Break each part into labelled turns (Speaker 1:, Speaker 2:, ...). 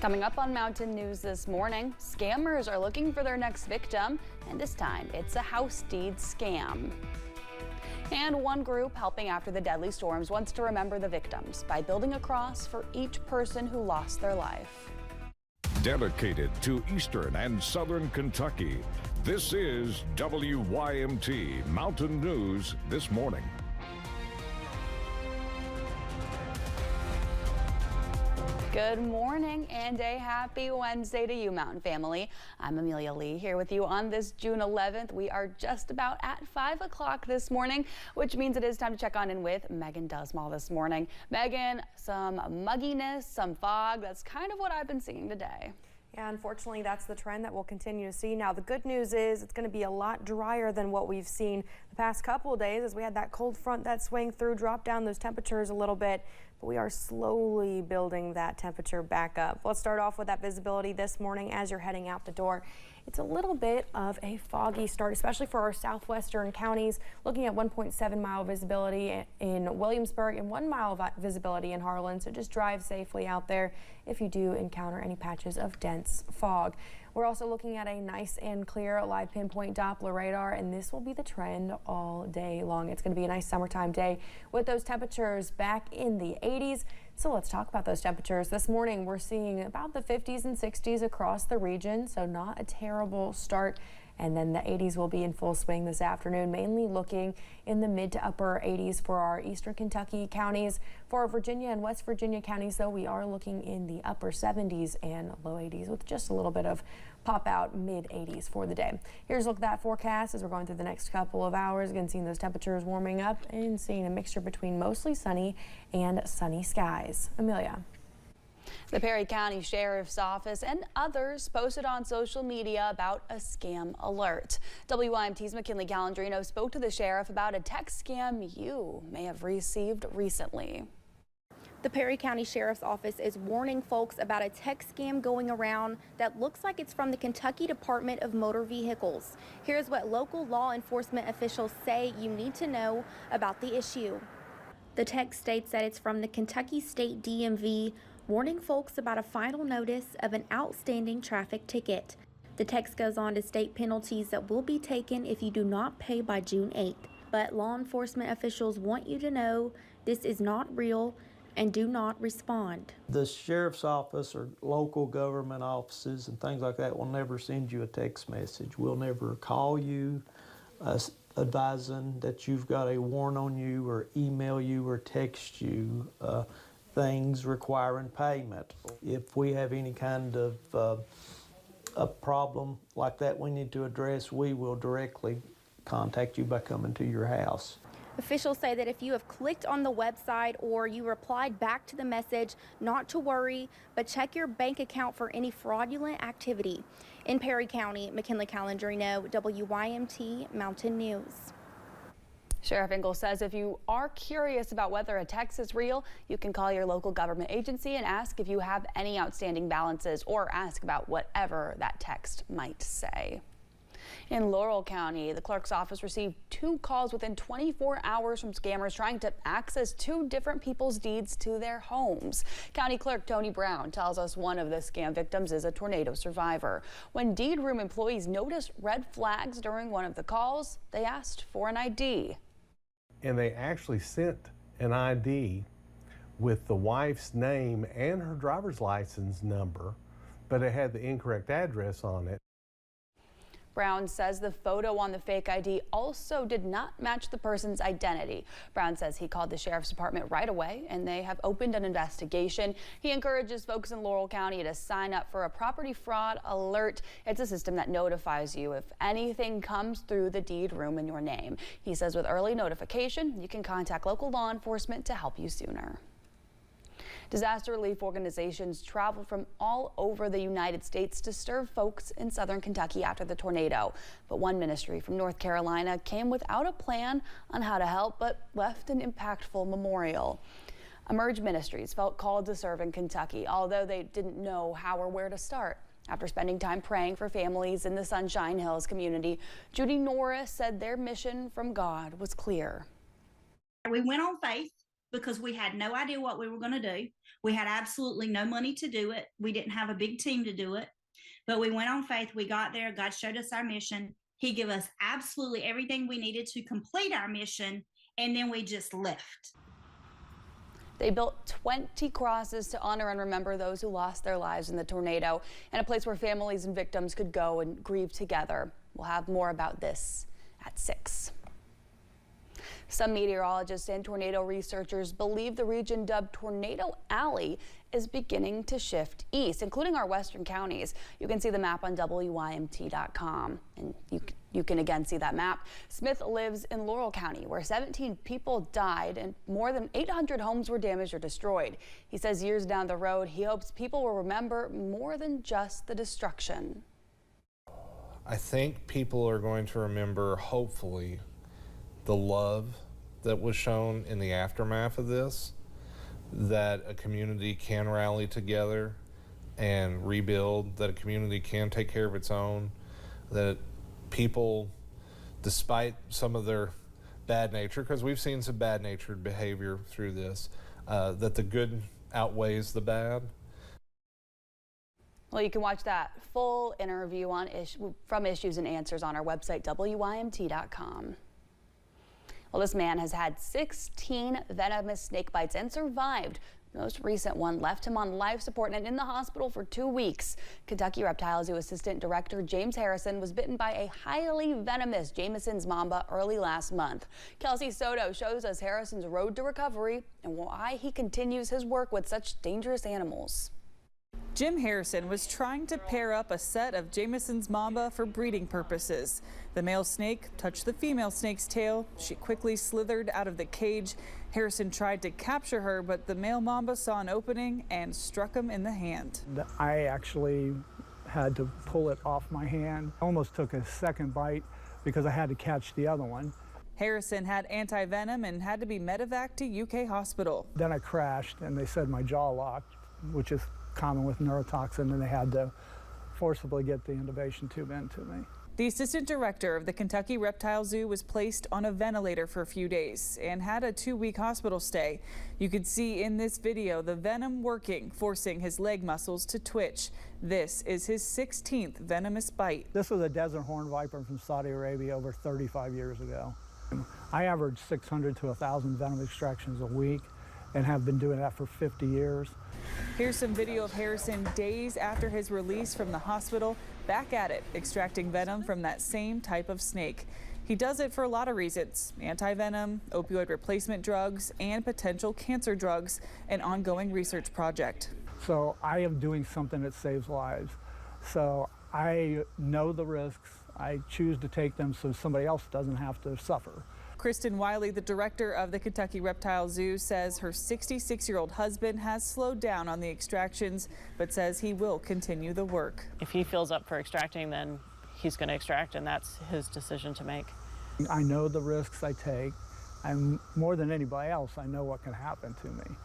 Speaker 1: Coming up on Mountain News this morning, scammers are looking for their next victim, and this time it's a house deed scam. And one group helping after the deadly storms wants to remember the victims by building a cross for each person who lost their life.
Speaker 2: Dedicated to Eastern and Southern Kentucky, this is WYMT Mountain News this morning.
Speaker 1: Good morning and a happy Wednesday to you, Mountain family. I'm Amelia Lee here with you on this June 11th. We are just about at 5 o'clock this morning, which means it is time to check on in with Megan Dusmall this morning. Megan, some mugginess, some fog. That's kind of what I've been seeing today.
Speaker 3: Yeah, unfortunately, that's the trend that we'll continue to see. Now, the good news is it's going to be a lot drier than what we've seen the past couple of days as we had that cold front that swing through, drop down those temperatures a little bit. But we are slowly building that temperature back up. Let's start off with that visibility this morning as you're heading out the door. It's a little bit of a foggy start, especially for our southwestern counties. Looking at 1.7 mile visibility in Williamsburg and 1 mile visibility in Harlan. So just drive safely out there if you do encounter any patches of dense fog. We're also looking at a nice and clear live pinpoint Doppler radar, and this will be the trend all day long. It's going to be a nice summertime day with those temperatures back in the 80s. So let's talk about those temperatures. This morning, we're seeing about the 50s and 60s across the region, so not a terrible start. And then the 80s will be in full swing this afternoon, mainly looking in the mid to upper 80s for our eastern Kentucky counties. For our Virginia and West Virginia counties, though, we are looking in the upper 70s and low 80s with just a little bit of pop out mid 80s for the day. Here's a look at that forecast as we're going through the next couple of hours. Again, seeing those temperatures warming up and seeing a mixture between mostly sunny and sunny skies. Amelia.
Speaker 1: The Perry County Sheriff's Office and others posted on social media about a scam alert. WYMT's McKinley Calandrino spoke to the sheriff about a text scam you may have received recently.
Speaker 4: The Perry County Sheriff's Office is warning folks about a text scam going around that looks like it's from the Kentucky Department of Motor Vehicles. Here's what local law enforcement officials say you need to know about the issue. The text states that it's from the Kentucky State DMV, warning folks about a final notice of an outstanding traffic ticket. The text goes on to state penalties that will be taken if you do not pay by June 8th. But law enforcement officials want you to know this is not real and do not respond.
Speaker 5: The sheriff's office or local government offices and things like that will never send you a text message. We'll never call you advising that you've got a warrant on you or email you or text you things requiring payment. If we have any kind of a problem like that we need to address, we will directly contact you by coming to your house.
Speaker 4: Officials say that if you have clicked on the website or you replied back to the message, not to worry, but check your bank account for any fraudulent activity. In Perry County, McKinley Calandrino, WYMT Mountain News.
Speaker 1: Sheriff Ingalls says if you are curious about whether a text is real, you can call your local government agency and ask if you have any outstanding balances or ask about whatever that text might say. In Laurel County, the clerk's office received 2 calls within 24 hours from scammers trying to access 2 different people's deeds to their homes. County Clerk Tony Brown tells us one of the scam victims is a tornado survivor. When deed room employees noticed red flags during one of the calls, they asked for an ID.
Speaker 6: And they actually sent an ID with the wife's name and her driver's license number, but it had the incorrect address on it.
Speaker 1: Brown says the photo on the fake ID also did not match the person's identity. Brown says he called the sheriff's department right away and they have opened an investigation. He encourages folks in Laurel County to sign up for a property fraud alert. It's a system that notifies you if anything comes through the deed room in your name. He says with early notification, you can contact local law enforcement to help you sooner. Disaster relief organizations traveled from all over the United States to serve folks in southern Kentucky after the tornado. But one ministry from North Carolina came without a plan on how to help, but left an impactful memorial. Emerge Ministries felt called to serve in Kentucky, although they didn't know how or where to start. After spending time praying for families in the Sunshine Hills community, Judy Norris said their mission from God was clear.
Speaker 7: We went on faith because we had no idea what we were going to do. We had absolutely no money to do it. We didn't have a big team to do it, but we went on faith. We got there. God showed us our mission. He gave us absolutely everything we needed to complete our mission, and then we just left.
Speaker 1: They built 20 crosses to honor and remember those who lost their lives in the tornado, and a place where families and victims could go and grieve together. We'll have more about this at 6. Some meteorologists and tornado researchers believe the region dubbed Tornado Alley is beginning to shift east, including our western counties. You can see the map on WYMT.com, and you can again see that map. Smith lives in Laurel County, where 17 people died and more than 800 homes were damaged or destroyed. He says years down the road, he hopes people will remember more than just the destruction.
Speaker 8: I think people are going to remember, hopefully, the love that was shown in the aftermath of this, that a community can rally together and rebuild, that a community can take care of its own, that people, despite some of their bad nature, because we've seen some bad-natured behavior through this, that the good outweighs the bad.
Speaker 1: Well, you can watch that full interview from Issues and Answers on our website, WYMT.com. Well, this man has had 16 venomous snake bites and survived. The most recent one left him on life support and in the hospital for 2 weeks. Kentucky Reptile Zoo Assistant Director James Harrison was bitten by a highly venomous Jameson's mamba early last month. Kelsey Soto shows us Harrison's road to recovery and why he continues his work with such dangerous animals.
Speaker 9: Jim Harrison was trying to pair up a set of Jameson's mamba for breeding purposes. The male snake touched the female snake's tail. She quickly slithered out of the cage. Harrison tried to capture her, but the male mamba saw an opening and struck him in the hand.
Speaker 10: I actually had to pull it off my hand. I almost took a second bite because I had to catch the other one.
Speaker 9: Harrison had anti-venom and had to be medevaced to UK hospital.
Speaker 10: Then I crashed and they said my jaw locked, which is common with neurotoxin, and they had to forcibly get the intubation tube into me.
Speaker 9: The assistant director of the Kentucky Reptile Zoo was placed on a ventilator for a few days and had a 2-week hospital stay. You could see in this video the venom working, forcing his leg muscles to twitch. This is his 16th venomous bite.
Speaker 10: This was a desert horn viper from Saudi Arabia over 35 years ago. I average 600 to 1,000 venom extractions a week and have been doing that for 50 years.
Speaker 9: Here's some video of Harrison days after his release from the hospital, back at it, extracting venom from that same type of snake. He does it for a lot of reasons: anti-venom, opioid replacement drugs, and potential cancer drugs, an ongoing research project.
Speaker 10: So I am doing something that saves lives. So I know the risks. I choose to take them so somebody else doesn't have to suffer.
Speaker 9: Kristen Wiley, the director of the Kentucky Reptile Zoo, says her 66-year-old husband has slowed down on the extractions, but says he will continue the work.
Speaker 11: If he feels up for extracting, then he's going to extract, and that's his decision to make.
Speaker 10: I know the risks I take, and more than anybody else, I know what can happen to me.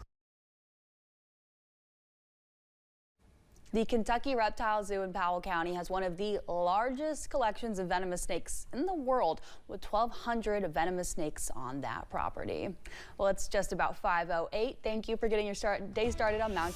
Speaker 1: The Kentucky Reptile Zoo in Powell County has one of the largest collections of venomous snakes in the world, with 1,200 venomous snakes on that property. Well, it's just about 5:08. Thank you for getting your day started on Mountain.